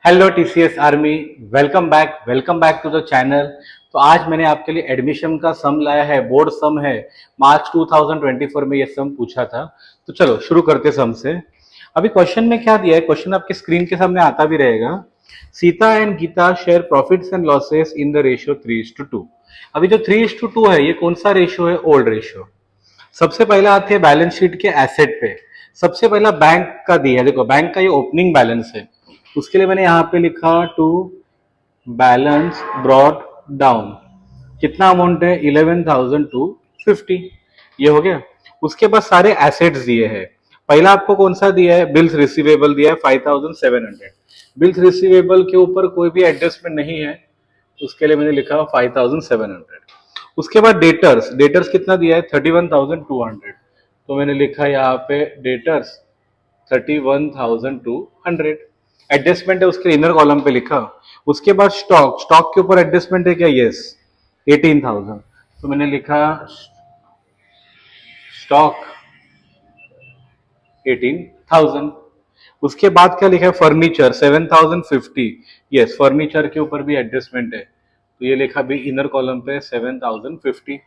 Hello TCS army, welcome back to the channel. तो आज मैंने आपके लिए एडमिशन का सम लाया है, बोर्ड सम है। मार्च 2024 में ये सम पूछा था। तो चलो शुरू करते सम से। अभी क्वेश्चन में क्या दिया है, क्वेश्चन आपके स्क्रीन के सामने आता भी रहेगा। Sita and Gita share profits and losses in the ratio 3:2। अभी जो 3:2 है, ये कौन सा रेशियो है? Old ratio. सबसे पहला आते हैं बैलेंस शीट के एसेट पे। सबसे पहला बैंक का दिया है, देखो बैंक का ये ओपनिंग बैलेंस है। उसके लिए मैंने यहाँ पे लिखा टू बैलेंस ब्रॉट डाउन। कितना अमाउंट है? 11,250। ये हो गया। उसके बाद सारे एसेट्स दिए हैं। पहला आपको कौन सा दिया है? बिल्स रिसीवेबल दिया है 5,700। बिल्स रिसीवेबल के ऊपर कोई भी एडजस्टमेंट नहीं है, उसके लिए मैंने लिखा 5,700। उसके बाद डेटर्स, डेटर्स कितना दिया है? 31,200। तो मैंने लिखा यहाँ पे डेटर्स 31,200। एडजस्टमेंट है उसके इनर कॉलम पे लिखा। उसके बाद स्टॉक, स्टॉक के ऊपर एडजस्टमेंट है क्या? यस, 18,000। तो मैंने लिखा स्टॉक 18,000। उसके बाद क्या लिखा है? फर्नीचर 7,050। यस, फर्नीचर के ऊपर भी एडजस्टमेंट है, तो ये लिखा भी इनर कॉलम पे 7,050।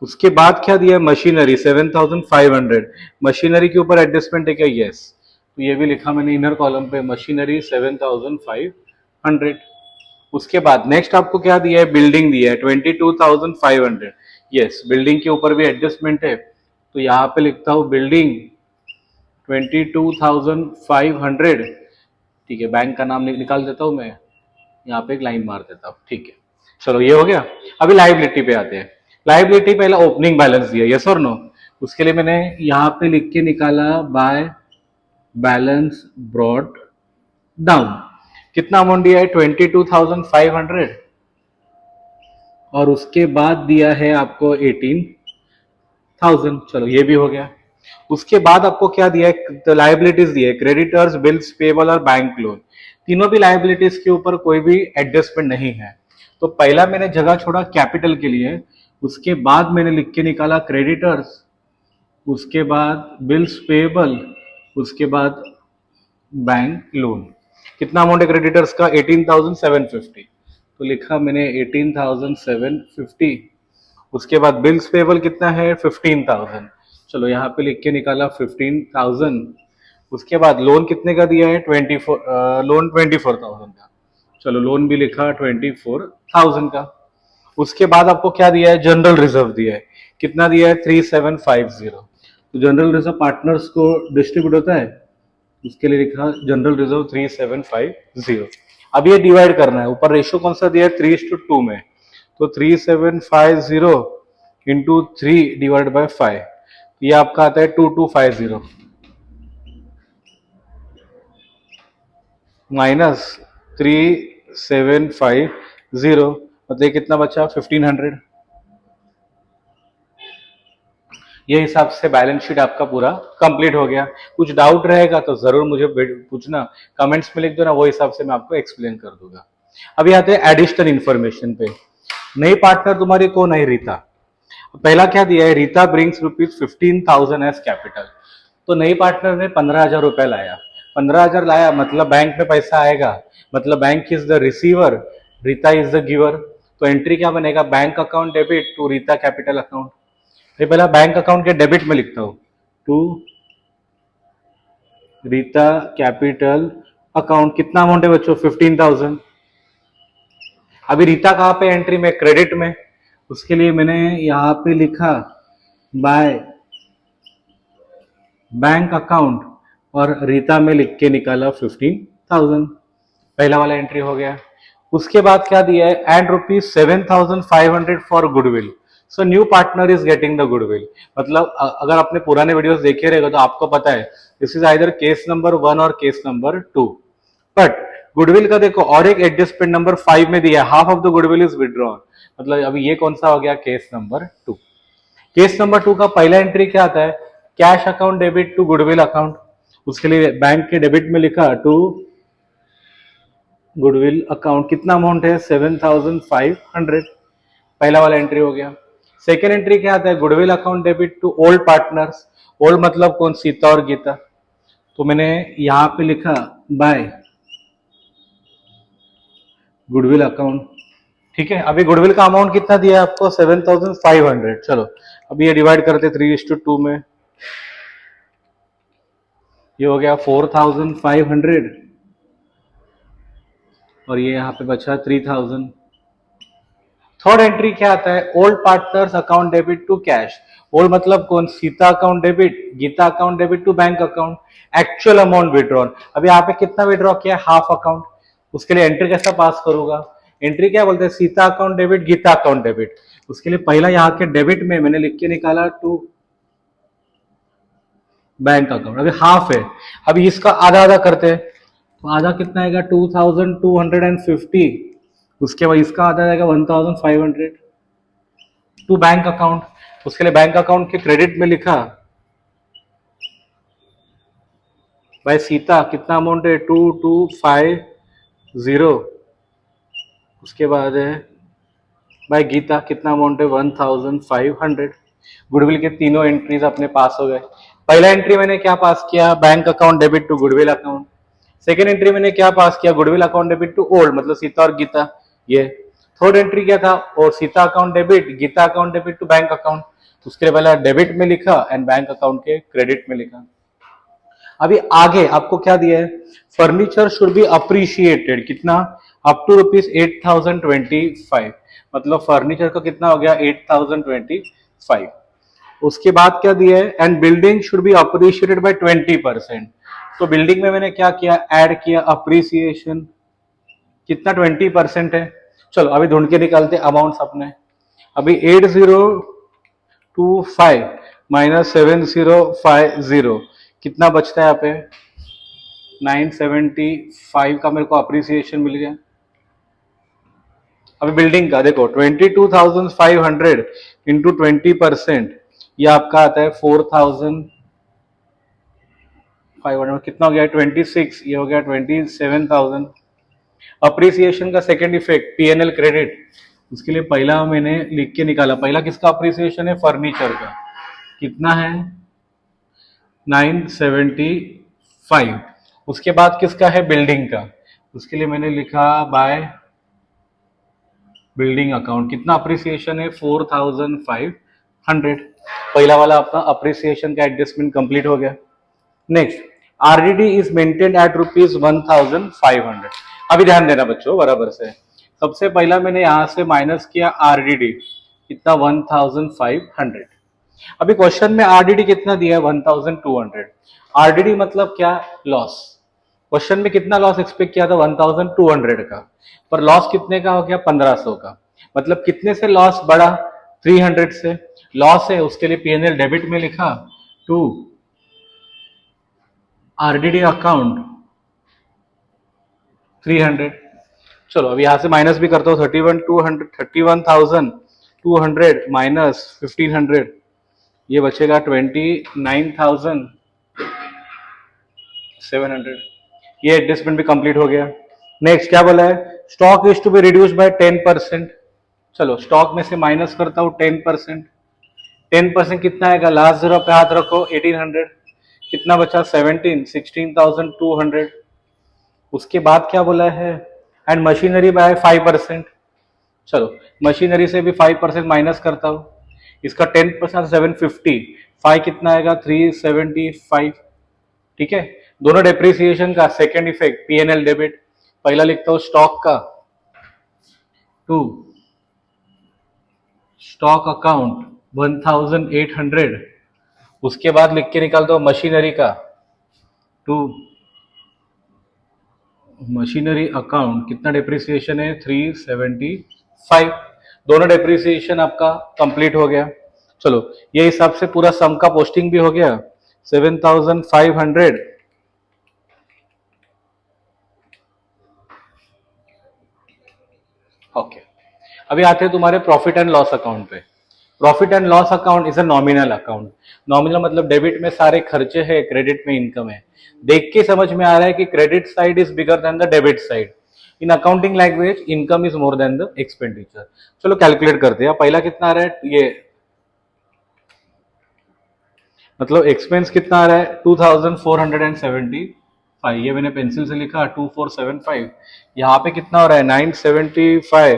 उसके बाद क्या दिया है? मशीनरी 7,500। मशीनरी के ऊपर एडजस्टमेंट है क्या? यस, तो ये भी लिखा मैंने इनर कॉलम पे, मशीनरी 7,500। उसके बाद नेक्स्ट आपको क्या दिया है? बिल्डिंग दिया है 22,500। यस, बिल्डिंग के ऊपर भी एडजस्टमेंट है, तो यहाँ पे लिखता हूँ बिल्डिंग 22,500। ठीक है, बैंक का नाम निकाल देता हूँ मैं, यहाँ पे एक लाइन मार देता हूँ। ठीक है, चलो ये हो गया। अभी लाइबिलिटी पे आते हैं। लाइबिलिटी पहला ओपनिंग बैलेंस दिया, यस और नो। उसके लिए मैंने यहाँ पे लिख के निकाला बाय बैलेंस ब्रॉट डाउन। कितना अमाउंट दिया है? 22,500। और उसके बाद दिया है आपको 18,000। चलो ये भी हो गया। उसके बाद आपको क्या दिया है? तो लाइबिलिटीज दिए, क्रेडिटर्स, बिल्स पेबल और बैंक लोन। तीनों भी लाइबिलिटीज के ऊपर कोई भी एडजस्टमेंट नहीं है। तो पहला मैंने जगह छोड़ा कैपिटल के लिए। उसके बाद मैंने लिख के निकाला क्रेडिटर्स, उसके बाद बिल्स पेबल, उसके बाद बैंक लोन। कितना अमाउंट है क्रेडिटर्स का? 18,750। तो लिखा मैंने 18,750। उसके बाद बिल्स पेबल कितना है? 15,000। चलो यहाँ पे लिख के निकाला 15,000। उसके बाद लोन कितने का दिया है? 24, लोन 24,000 का। चलो लोन भी लिखा 24,000 का। उसके बाद आपको क्या दिया है? जनरल रिजर्व दिया है। कितना दिया है? 3,750। तो जनरल रिजर्व पार्टनर्स को डिस्ट्रीब्यूट होता है, उसके लिए लिखा जनरल रिजर्व 3,750। अब ये डिवाइड करना है, ऊपर रेशियो कौन सा दिया है? 3:2 में। तो 3,750 इंटू 3/5, ये आपका आता है 2,250 माइनस 3,750, मतलब ये कितना बचा? 1,500। ये हिसाब से बैलेंस शीट आपका पूरा कंप्लीट हो गया। कुछ डाउट रहेगा तो जरूर मुझे पूछना, कमेंट्स में लिख दो ना, वो हिसाब से मैं आपको एक्सप्लेन कर दूंगा। अभी आते हैं एडिशनल इंफॉर्मेशन पे। नई पार्टनर तुम्हारी कौन है? रीता। पहला क्या दिया है? Rita brings ₹15,000 as capital. तो नई पार्टनर ने 15,000 रुपए लाया। 15,000 लाया मतलब बैंक में पैसा आएगा, मतलब bank is the receiver, Rita is the giver. तो एंट्री क्या बनेगा? Bank account debit to Rita capital account. ये पहला बैंक अकाउंट के डेबिट में लिखता हूं, टू रीता कैपिटल अकाउंट। कितना अमाउंट है बच्चों? 15,000। अभी रीता कहाँ पे एंट्री में? क्रेडिट में। उसके लिए मैंने यहाँ पे लिखा बाय बैंक अकाउंट, और रीता में लिख के निकाला 15,000। पहला वाला एंट्री हो गया। उसके बाद क्या दिया है? And ₹7,500 for goodwill. So new partner is getting the goodwill. मतलब अगर आपने पुराने वीडियोस देखे रहेगा तो आपको पता है this is either case number 1 और केस नंबर 2। बट गुडविल का देखो और एक एडजस्टमेंट नंबर 5 में दिया, half of the goodwill is withdrawn. मतलब अभी ये कौन सा हो गया? Case number 2। केस नंबर 2 का पहला एंट्री क्या आता है? Cash account debit to goodwill account. उसके लिए बैंक के डेबिट में लिखा टू गुडविल अकाउंट। कितना अमाउंट है? 7,500। पहला वाला एंट्री हो गया। सेकेंड एंट्री क्या आता है? Goodwill account debit to old partners. Old मतलब कौन? सीता और गीता। तो मैंने यहाँ पे लिखा बाय गुडविल अकाउंट, ठीक है। अभी गुडविल का अमाउंट कितना दिया है आपको, 7,500। चलो अभी ये डिवाइड करते 3:2 में, ये हो गया 4,500 और ये यहाँ पे बचा 3,000। थर्ड एंट्री क्या आता है, old partners account debit to cash. Old मतलब कौन, Sita account debit, Gita account debit to bank account, actual amount withdrawn. अभी यहाँ पे कितना विड्रॉ किया, हाफ अकाउंट। उसके लिए एंट्री कैसा पास करूंगा, एंट्री क्या बोलते हैं, Sita account debit, Gita account debit. उसके लिए पहला यहाँ के डेबिट में मैंने लिख के निकाला टू बैंक अकाउंट, अभी हाफ है। अभी इसका आधा आधा करते हैं, तो आधा कितना आएगा 2,250। उसके बाद इसका आधा आएगा 1,500 टू बैंक अकाउंट। उसके लिए बैंक अकाउंट के क्रेडिट में लिखा भाई सीता कितना अमाउंट है 2,250। उसके बाद है भाई गीता कितना अमाउंट है 1,500। गुडविल के तीनों एंट्रीज अपने पास हो गए। पहला एंट्री मैंने क्या पास किया, bank account debit to goodwill account. Second entry मैंने क्या पास किया, goodwill account debit to old मतलब सीता और गीता, ये। थर्ड एंट्री क्या था, और Sita account debit, Gita account debit to bank account. उसके लिए पहला डेबिट में लिखा एंड बैंक अकाउंट के क्रेडिट में लिखा। अभी आगे आपको क्या दिया है, फर्नीचर शुड बी अप्रिशिएटेड, कितना, अप टू ₹8,025। मतलब फर्नीचर का कितना हो गया 8,025। उसके बाद क्या दिया है, and building should be appreciated by 20%। तो बिल्डिंग में मैंने क्या किया, ऐड किया अप्रिसिएशन, कितना 20% है। चलो अभी ढूंढ के निकालते अमाउंट अपने। अभी 8,025 माइनस 7,050 कितना बचता है यहाँ पे, 975 का मेरे को अप्रिसिएशन मिल गया। अभी बिल्डिंग का देखो 22,500 इंटू 20%, ये आपका आता है 4,500, कितना हो गया 26, ये हो गया 27,000। अप्रिसिएशन का सेकेंड इफेक्ट पीएनएल क्रेडिट, उसके लिए पहला मैंने लिख के निकाला, पहला किसका अप्रिसिएशन है, फर्नीचर का, कितना है 975। उसके बाद किसका है, बिल्डिंग का, उसके लिए मैंने लिखा बाय बिल्डिंग अकाउंट, कितना अप्रिसिएशन है 4,500। पहला वाला अपना अप्रिसिएशन का एडजस्टमेंट कंप्लीट हो गया। Next, RDD is maintain at ₹1,500। अभी ध्यान देना बच्चों बराबर से, सबसे पहला मैंने यहां से माइनस किया आरडीडी, कितना 1,500। अभी क्वेश्चन में आरडीडी कितना दिया है 1,200। आरडीडी मतलब क्या, लॉस। क्वेश्चन में कितना लॉस एक्सपेक्ट किया था 1,200 का, पर लॉस कितने का हो गया 1,500 का। मतलब कितने से लॉस बढ़ा, 300 से। लॉस है उसके लिए पीएनएल डेबिट में लिखा टू आरडीडी अकाउंट 300। चलो अभी यहां से माइनस भी करता हूँ, 31,200 माइनस 1,500, ये बचेगा 29,700। ये एडजस्टमेंट भी कंप्लीट हो गया। नेक्स्ट क्या बोला है, stock is to be reduce by 10%। चलो स्टॉक में से माइनस करता हूँ 10%। 10% कितना आएगा, लास्ट जीरो पे हाथ रखो 1,800, कितना बचा 16,200। उसके बाद क्या बोला है, एंड मशीनरी बाय 5%। चलो मशीनरी से भी 5% माइनस करता हूँ, इसका 10% 750, 5 कितना आएगा 375। ठीक है, दोनों डेप्रिसिएशन का सेकेंड इफेक्ट पीएनएल डेबिट। पहला लिखता हूँ स्टॉक का टू स्टॉक अकाउंट 1,800। उसके बाद लिख के निकालता हूँ मशीनरी का टू मशीनरी अकाउंट, कितना डेप्रिसिएशन है 375। दोनों डेप्रिसिएशन आपका कंप्लीट हो गया। चलो ये हिसाब से पूरा सम का पोस्टिंग भी हो गया 7,500। ओके, अभी आते हैं तुम्हारे प्रॉफिट एंड लॉस अकाउंट पे। Profit and loss account is a nominal account. Nominal मतलब डेबिट में सारे खर्चे हैं, क्रेडिट में इनकम है। देख के समझ में आ रहा है कि credit side is bigger than the debit side. In accounting language income is more than the expenditure. चलो कैलकुलेट करते हैं। पहला कितना आ रहा है, ये मतलब एक्सपेंस कितना आ रहा है 2,470। फाइव, ये मैंने पेंसिल से लिखा 2475। यहाँ पे कितना हो रहा है 975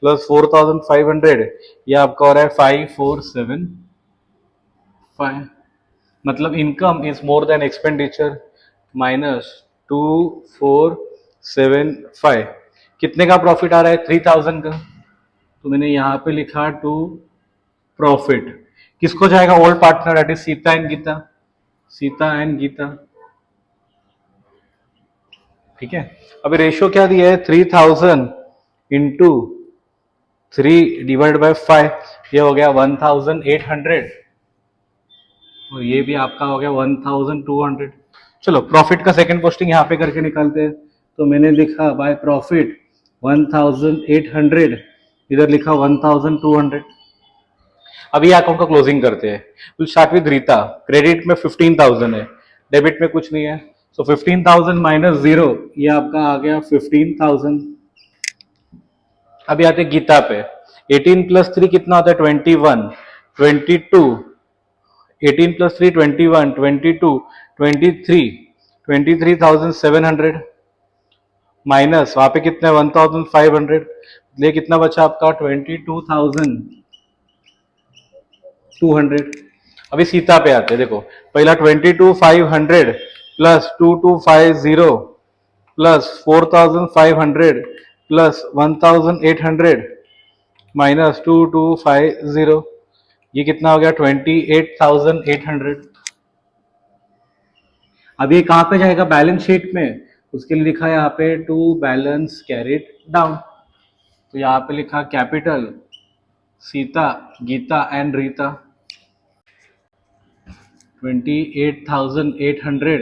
प्लस 4500, ये आपका हो रहा है 5475। मतलब income is more than expenditure minus 2475। कितने का प्रॉफिट आ रहा है 3000 का, तो मैंने यहाँ पे लिखा टू प्रॉफिट। किसको जाएगा old partner that is Sita and Gita, Sita and Gita, ठीक है। अभी रेशियो क्या दिया है 3000 इंटू 3/5, ये हो गया 1800 और ये भी आपका हो गया 1200। चलो प्रॉफिट का सेकंड पोस्टिंग यहाँ पे करके निकालते हैं। तो मैंने लिखा बाय प्रॉफिट 1800, इधर लिखा 1200। अभी अकाउंट का क्लोजिंग करते हैं। Will start with Rita. Credit में 15000 है, डेबिट में कुछ नहीं है, सो 15000 माइनस 0, ये आपका आ गया 15000। अभी आते गीता पे। 18 प्लस 3 कितना होता है 21, 22, 18 प्लस 3 21, 22, 23, 23,700 माइनस वहां पे कितना है 1500, ये कितना बचा आपका 22,200। अभी सीता पे आते हैं, देखो पहला 22,500 प्लस 2250 प्लस 4,500 प्लस 1,800 माइनस 2250, ये कितना हो गया 28,800। अब ये कहाँ पे जाएगा बैलेंस शीट में, उसके लिए लिखा है यहाँ पे टू बैलेंस कैरिड डाउन। तो यहाँ पे लिखा कैपिटल सीता गीता एंड रीता 28,800,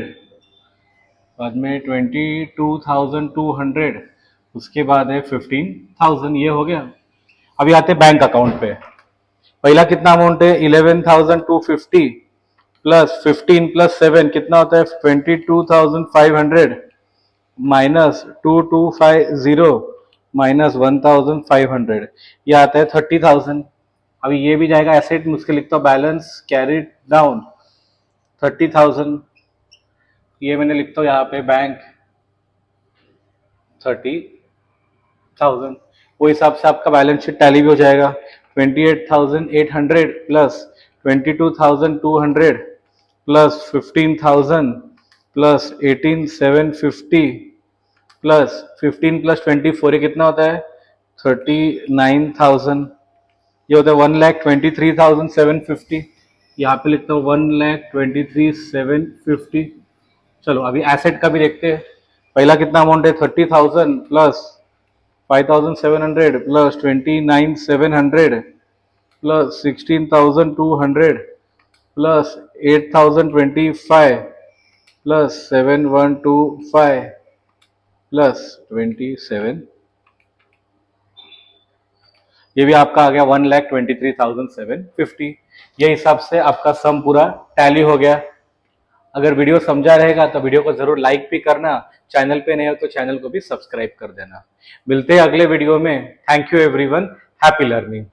बाद में 22,200, उसके बाद है 15,000, ये हो गया। अभी आते बैंक अकाउंट पे। पहला कितना अमाउंट है 11,250 प्लस 15 प्लस 7 कितना होता है 22,500 माइनस 2250 माइनस 1,500, ये आता है 30,000। अभी ये भी जाएगा एसेट में, उसके लिखता हूँ बैलेंस कैरिड डाउन 30,000, ये मैंने लिखता हूँ यहाँ पे बैंक 30,000। वो हिसाब से आपका बैलेंस शीट टैली भी हो जाएगा। 28,800 plus 22,200 plus 15,000 plus 18,750 plus 15 plus 24, ये कितना होता है 39,000, ये होता है 1,23,750। यहाँ पे लिखता हूँ 1,23,750। चलो अभी एसेट का भी देखते हैं। पहला कितना अमाउंट है 30,000 plus 5,700 plus 29,700 plus 16,200 plus 8,025 plus 7,125 plus 27, ये भी आपका आ गया 1,23,750। ये हिसाब से आपका सम पूरा टैली हो गया। अगर वीडियो समझा रहेगा तो वीडियो को जरूर लाइक भी करना, चैनल पे नए हो तो चैनल को भी सब्सक्राइब कर देना। मिलते हैं अगले वीडियो में। Thank you everyone, happy learning.